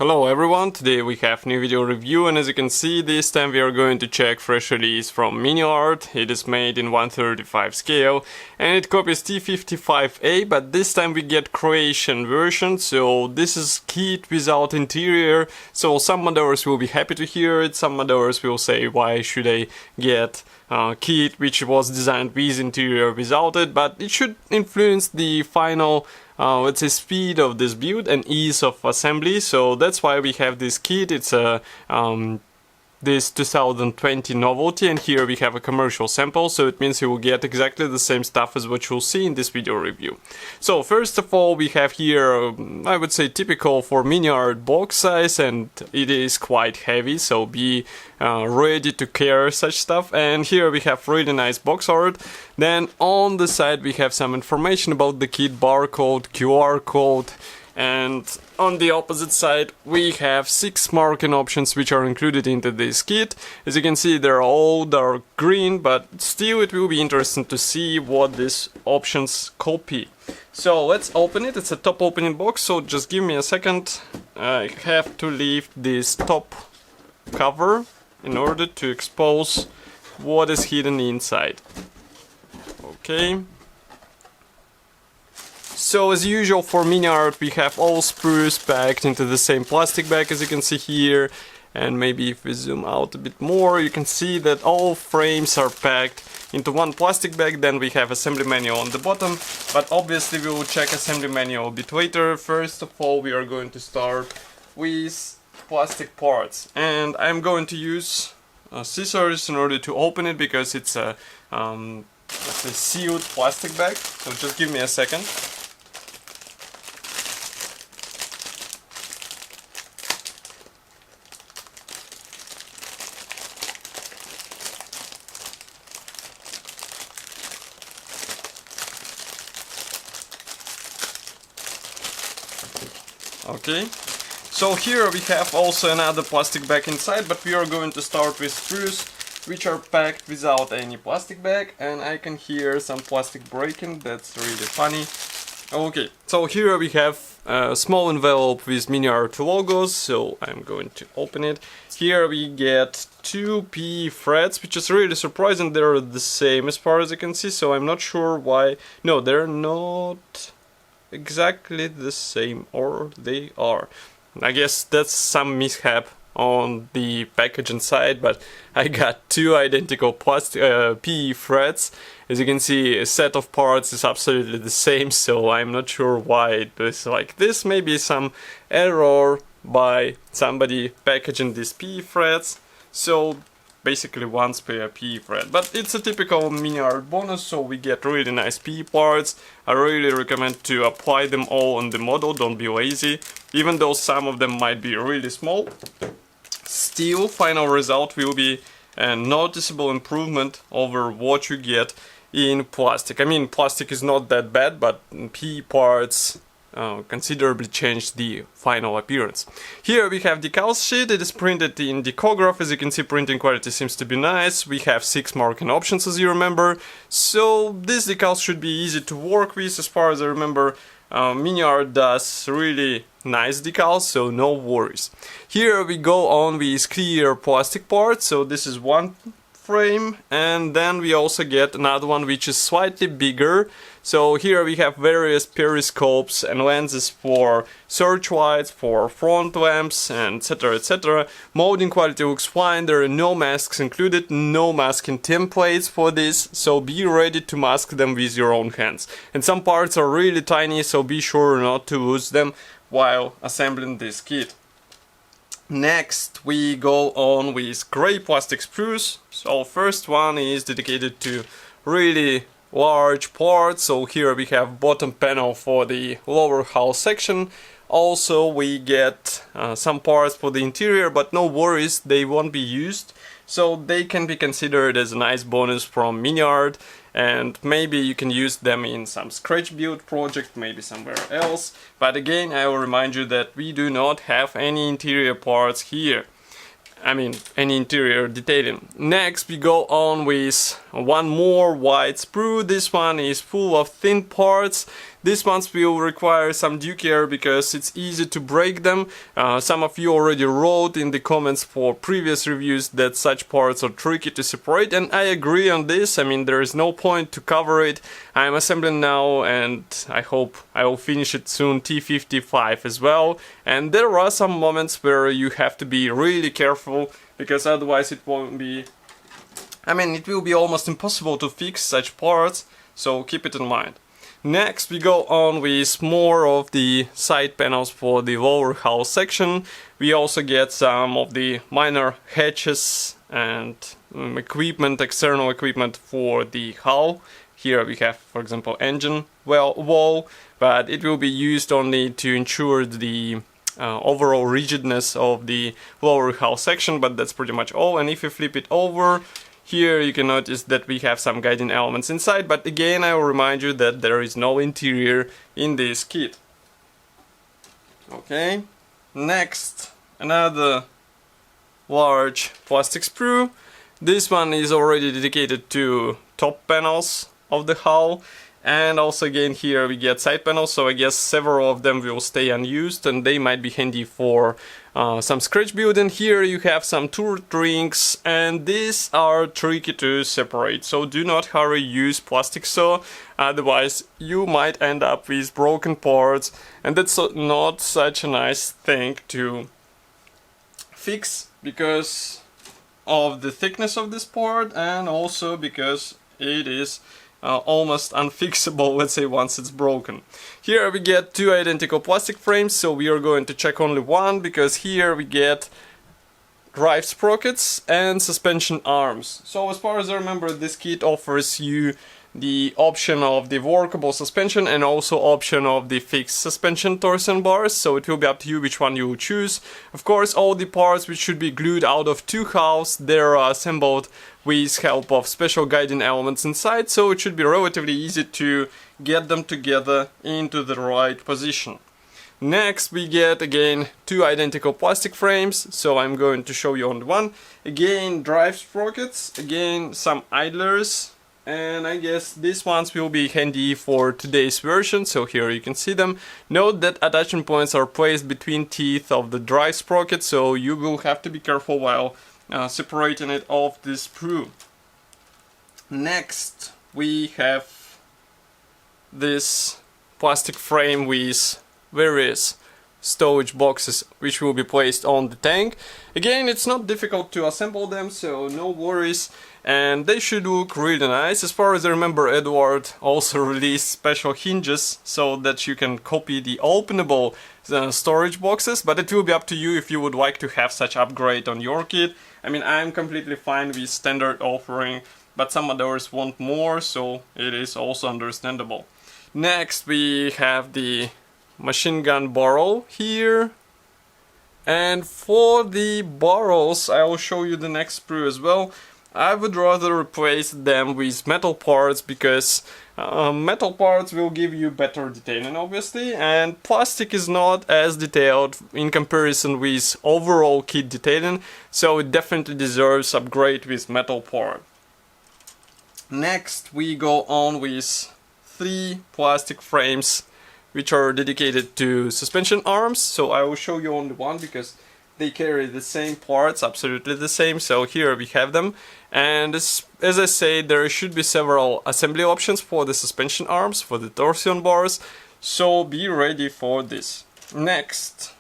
Hello everyone, today we have new video review, and as you can see, this time we are going to check fresh release from Miniart. It is made in 1/35 scale and it copies T-55A, but this time we get Croatian version, so this is kit without interior. So some modders will be happy to hear it, some modders will say why should I get kit which was designed with interior without it, but it should influence the final let's say speed of this build and ease of assembly. So that's why we have this kit. It's a this 2020 novelty, and here we have a commercial sample, so it means you will get exactly the same stuff as what you'll see in this video review. So first of all, we have here I would say typical for Miniart box size, and it is quite heavy, so be ready to carry such stuff. And here we have really nice box art. Then on the side we have some information about the kit, barcode, QR code, and on the opposite side we have 6 marking options which are included into this kit. As you can see, they're all dark green, but still it will be interesting to see what these options copy. So let's open it. It's a top opening box, so just give me a second. I have to lift this top cover in order to expose what is hidden inside. Okay. So as usual for Miniart, we have all sprues packed into the same plastic bag, as you can see here. And maybe if we zoom out a bit more, you can see that all frames are packed into one plastic bag. Then we have assembly manual on the bottom, but obviously we will check assembly manual a bit later. First of all, we are going to start with plastic parts, and I'm going to use scissors in order to open it because it's a let's say sealed plastic bag. So just give me a second. Okay, so here we have also another plastic bag inside, but we are going to start with sprues, which are packed without any plastic bag, and I can hear some plastic breaking. That's really funny. Okay, so here we have a small envelope with Miniart logos, so I'm going to open it. Here we get 2 PE threads, which is really surprising. They're the same as far as you can see, so I'm not sure why. No, they're not exactly the same, or they are. I guess that's some mishap on the package inside, but I got 2 identical plastic PE threads. As you can see, a set of parts is absolutely the same, so I'm not sure why it is like this. Maybe some error by somebody packaging these PE threads. So basically one spare PE thread, but it's a typical Miniart bonus, so we get really nice PE parts. I really recommend to apply them all on the model, don't be lazy. Even though some of them might be really small, still final result will be a noticeable improvement over what you get in plastic. I mean, plastic is not that bad, but PE parts considerably change the final appearance. Here we have decals sheet. It is printed in decograph. As you can see, printing quality seems to be nice. We have 6 marking options, as you remember, so this decals should be easy to work with. As far as I remember, Miniart does really nice decals, so no worries. Here we go on with clear plastic parts. So this is one frame, and then we also get another one which is slightly bigger. So here we have various periscopes and lenses for searchlights, for front lamps, and etc, etc. Molding quality looks fine. There are no masks included, no masking templates for this, so be ready to mask them with your own hands. And some parts are really tiny, so be sure not to lose them while assembling this kit. Next we go on with grey plastic sprues. So first one is dedicated to really large parts. So here we have bottom panel for the lower hull section. Also we get some parts for the interior, but no worries, they won't be used, so they can be considered as a nice bonus from Miniart, and maybe you can use them in some scratch build project, maybe somewhere else. But again, I will remind you that we do not have any interior parts here. I mean, any interior detailing. Next we go on with one more white sprue. This one is full of thin parts. These ones will require some due care because it's easy to break them. Some of you already wrote in the comments for previous reviews that such parts are tricky to separate, and I agree on this. I mean, there is no point to cover it. I'm assembling now, and I hope I will finish it soon, T-55 as well. And there are some moments where you have to be really careful, because otherwise it won't be... I mean, it will be almost impossible to fix such parts, so keep it in mind. Next we go on with more of the side panels for the lower hull section. We also get some of the minor hatches and equipment, external equipment for the hull. Here we have, for example, engine wall, but it will be used only to ensure the overall rigidness of the lower hull section, but that's pretty much all. And if you flip it over, here you can notice that we have some guiding elements inside, but again I will remind you that there is no interior in this kit. Okay, next, another large plastic sprue. This one is already dedicated to top panels of the hull, and also again here we get side panels, so I guess several of them will stay unused and they might be handy for some scratch building. Here you have some turret rings, and these are tricky to separate, so do not hurry, use plastic saw, otherwise you might end up with broken parts, and that's not such a nice thing to fix because of the thickness of this part, and also because it is almost unfixable, let's say, once it's broken. Here we get two identical plastic frames, so we are going to check only one, because here we get drive sprockets and suspension arms. So as far as I remember, this kit offers you the option of the workable suspension and also option of the fixed suspension torsion bars, so it will be up to you which one you will choose. Of course, all the parts which should be glued out of two hulls, they're assembled with help of special guiding elements inside, so it should be relatively easy to get them together into the right position. Next we get again two identical plastic frames, so I'm going to show you on the one. Again drive sprockets, again some idlers, and I guess these ones will be handy for today's version, so here you can see them. Note that attachment points are placed between teeth of the drive sprocket, so you will have to be careful while separating it off this sprue. Next we have this plastic frame with various stowage boxes which will be placed on the tank. Again, it's not difficult to assemble them, so no worries, and they should look really nice. As far as I remember, Edward also released special hinges so that you can copy the openable storage boxes, but it will be up to you if you would like to have such upgrade on your kit. I mean, I'm completely fine with standard offering, but some others want more, so it is also understandable. Next we have the machine gun barrel here, and for the barrels I will show you the next sprue as well. I would rather replace them with metal parts, because metal parts will give you better detailing obviously, and plastic is not as detailed in comparison with overall kit detailing, so it definitely deserves upgrade with metal part. Next we go on with three plastic frames which are dedicated to suspension arms, so I will show you only one because they carry the same parts, absolutely the same, so here we have them. And as I say, there should be several assembly options for the suspension arms, for the torsion bars, so be ready for this. Next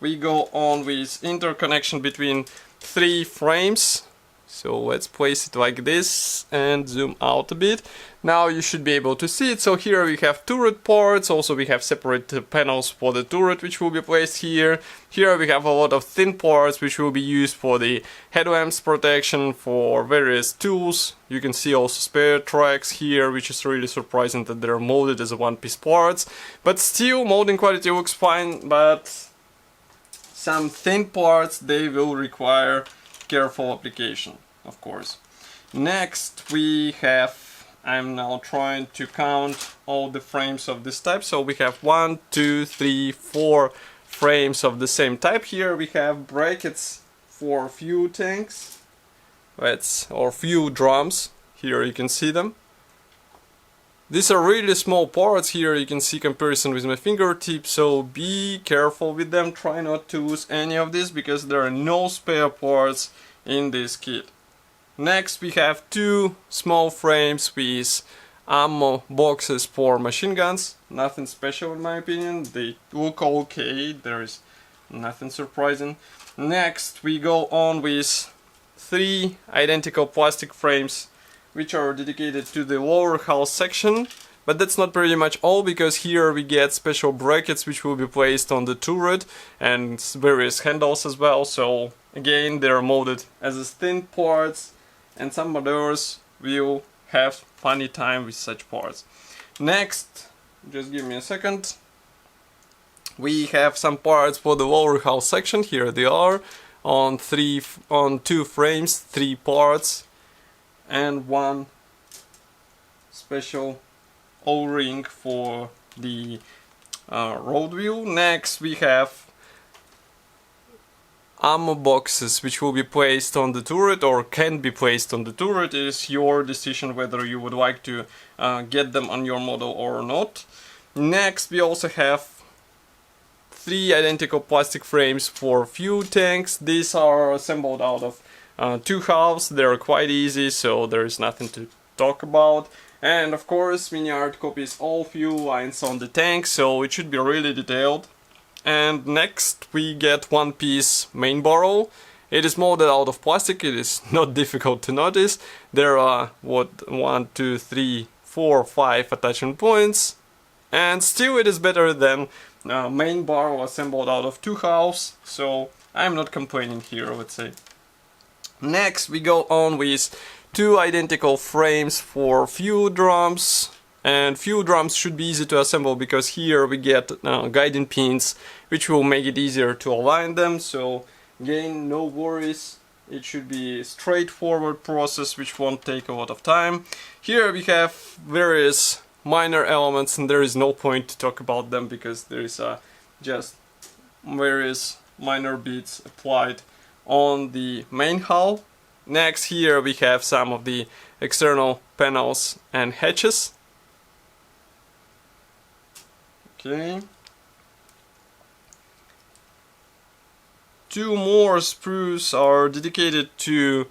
we go on with interconnection between three frames. So let's place it like this and zoom out a bit. Now you should be able to see it. So here we have turret parts, also we have separate panels for the turret which will be placed here. Here we have a lot of thin parts which will be used for the headlamps protection, for various tools. You can see also spare tracks here, which is really surprising that they're molded as one-piece parts. But still, molding quality looks fine, but some thin parts, they will require careful application, of course. Next we have, I'm now trying to count all the frames of this type, so we have 1, 2, 3, 4 frames of the same type. Here we have brackets for fuel tanks, or fuel drums, here you can see them. These are really small parts. Here you can see comparison with my fingertip, so be careful with them. Try not to lose any of this because there are no spare parts in this kit. Next we have two small frames with ammo boxes for machine guns. Nothing special in my opinion, they look okay, there is nothing surprising. Next we go on with three identical plastic frames which are dedicated to the lower hull section, but that's not pretty much all, because here we get special brackets which will be placed on the turret and various handles as well. So again, they're molded as thin parts, and some others will have funny time with such parts. Next, just give me a second, we have some parts for the lower hull section. Here they are on two frames, three parts, and one special O-ring for the road wheel. Next we have ammo boxes which will be placed on the turret or can be placed on the turret. It is your decision whether you would like to get them on your model or not. Next we also have three identical plastic frames for fuel tanks. These are assembled out of two halves. They're quite easy, so there is nothing to talk about. And of course Miniart copies all fuel lines on the tank, so it should be really detailed. And next we get one piece main barrel. It is molded out of plastic, it is not difficult to notice. There are 1, 2, 3, 4, 5 attachment points, and still it is better than main barrel assembled out of two halves, so I'm not complaining here, let's say. Next we go on with two identical frames for fuel drums, and fuel drums should be easy to assemble because here we get guiding pins which will make it easier to align them. So again, no worries, it should be a straightforward process which won't take a lot of time. Here we have various minor elements and there is no point to talk about them because there is just various minor bits applied on the main hull. Next, here we have some of the external panels and hatches. Okay. Two more sprues are dedicated to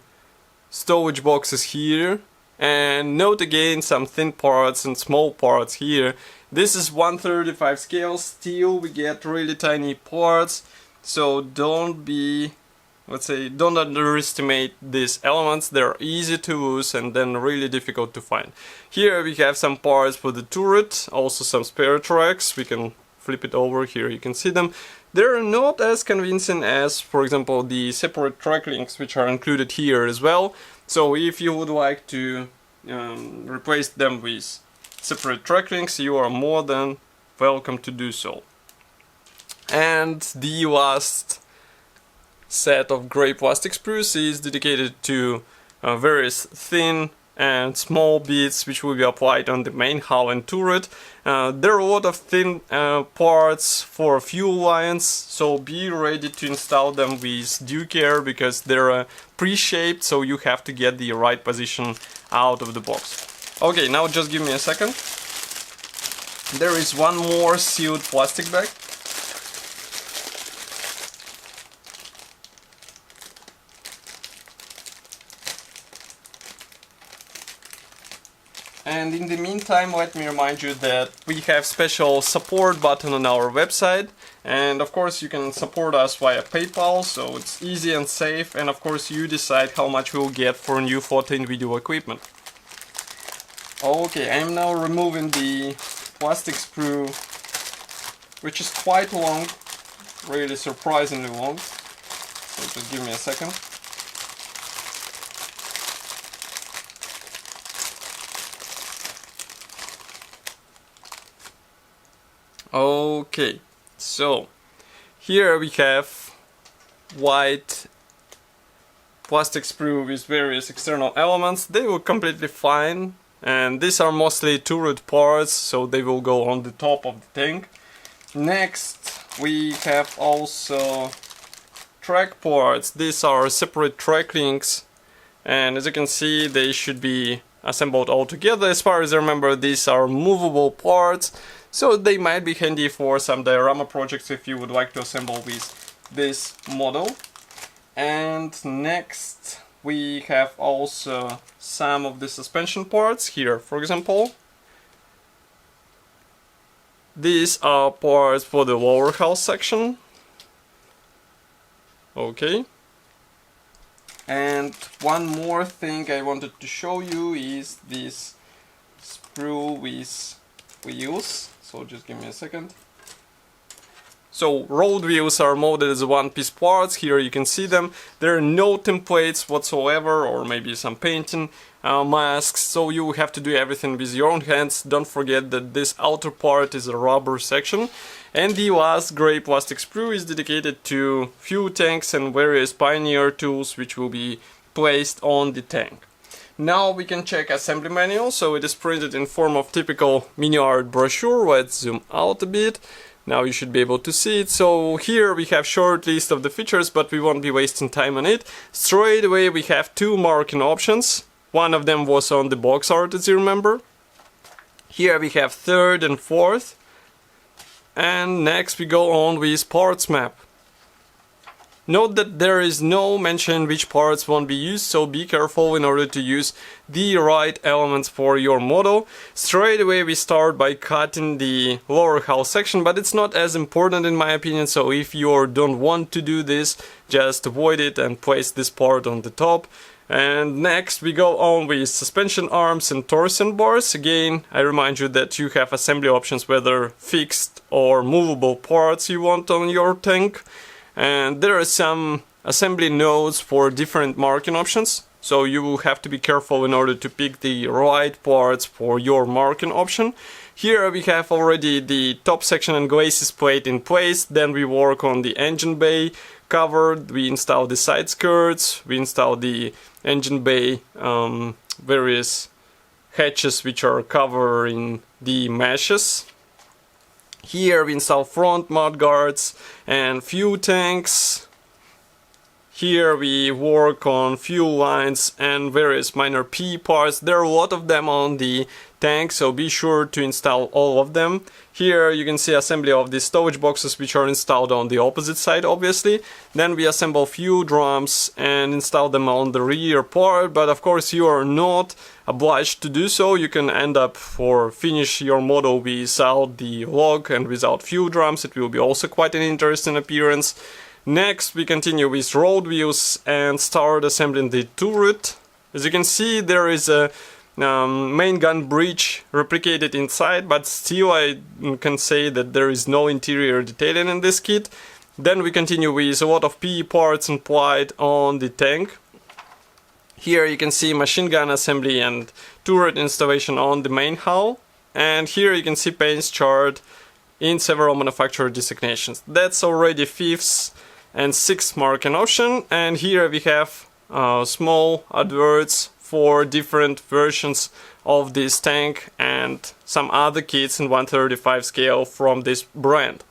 stowage boxes here. And note again some thin parts and small parts here. This is 1/35 scale, still we get really tiny parts, so don't underestimate these elements. They're easy to lose and then really difficult to find. Here we have some parts for the turret, also some spare tracks. We can flip it over, here you can see them. They're not as convincing as, for example, the separate track links which are included here as well. So if you would like to replace them with separate track links, you are more than welcome to do so. And the last set of grey plastic sprues is dedicated to various thin and small bits which will be applied on the main hull and turret. There are a lot of thin parts for fuel lines, so be ready to install them with due care because they're pre-shaped, so you have to get the right position out of the box. Okay, now just give me a second. There is one more sealed plastic bag. And in the meantime, let me remind you that we have special support button on our website, and of course you can support us via PayPal, so it's easy and safe, and of course you decide how much we'll get for new photo and video equipment. Okay, I'm now removing the plastic sprue, which is quite long, really surprisingly long, so just give me a second. Okay, so here we have white plastic sprue with various external elements. They will completely fine, and these are mostly turret parts, so they will go on the top of the tank. Next we have also track parts. These are separate track links, and as you can see they should be assembled all together. As far as I remember, these are movable parts, so they might be handy for some diorama projects if you would like to assemble with this model. And next we have also some of the suspension parts here. For example, these are parts for the lower hull section. Okay. And one more thing I wanted to show you is this sprue with wheels. So just give me a second. So road wheels are molded as one-piece parts. Here you can see them. There are no templates whatsoever, or maybe some painting masks, so you have to do everything with your own hands. Don't forget that this outer part is a rubber section. And the last grey plastic sprue is dedicated to fuel tanks and various Pioneer tools which will be placed on the tank. Now we can check assembly manual. So it is printed in form of typical Miniart brochure. Let's zoom out a bit. Now you should be able to see it. So here we have short list of the features, but we won't be wasting time on it. Straight away we have two marking options. One of them was on the box art, as you remember. Here we have third and fourth. And next we go on with parts map. Note that there is no mention which parts won't be used, so be careful in order to use the right elements for your model. Straight away we start by cutting the lower hull section, but it's not as important in my opinion, so if you don't want to do this, just avoid it and place this part on the top. And next we go on with suspension arms and torsion bars. Again, I remind you that you have assembly options, whether fixed or movable parts you want on your tank. And there are some assembly nodes for different marking options, so you will have to be careful in order to pick the right parts for your marking option. Here we have already the top section and glacis plate in place. Then we work on the engine bay covered, we install the side skirts, we install the engine bay various hatches which are covering the meshes. Here we install front mud guards and fuel tanks. Here we work on fuel lines and various minor P parts. There are a lot of them on the tank, so be sure to install all of them. Here you can see assembly of the stowage boxes which are installed on the opposite side, obviously. Then we assemble fuel drums and install them on the rear part, but of course you are not obliged to do so. You can end up or finish your model without the log and without fuel drums. It will be also quite an interesting appearance. Next we continue with road wheels and start assembling the turret. As you can see, there is a main gun breech replicated inside, but still I can say that there is no interior detailing in this kit. Then we continue with a lot of PE parts applied on the tank. Here you can see machine gun assembly and turret installation on the main hull. And here you can see paints charred in several manufacturer designations. That's already 5th and 6th marking option. And here we have small adverts for different versions of this tank and some other kits in 1/35 scale from this brand.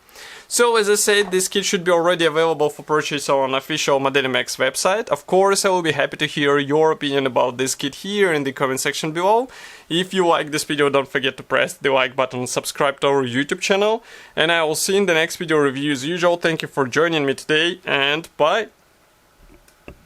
So as I said, this kit should be already available for purchase on official Modelimex website. Of course, I will be happy to hear your opinion about this kit here in the comment section below. If you like this video, don't forget to press the like button and subscribe to our YouTube channel. And I will see you in the next video review as usual. Thank you for joining me today, and bye!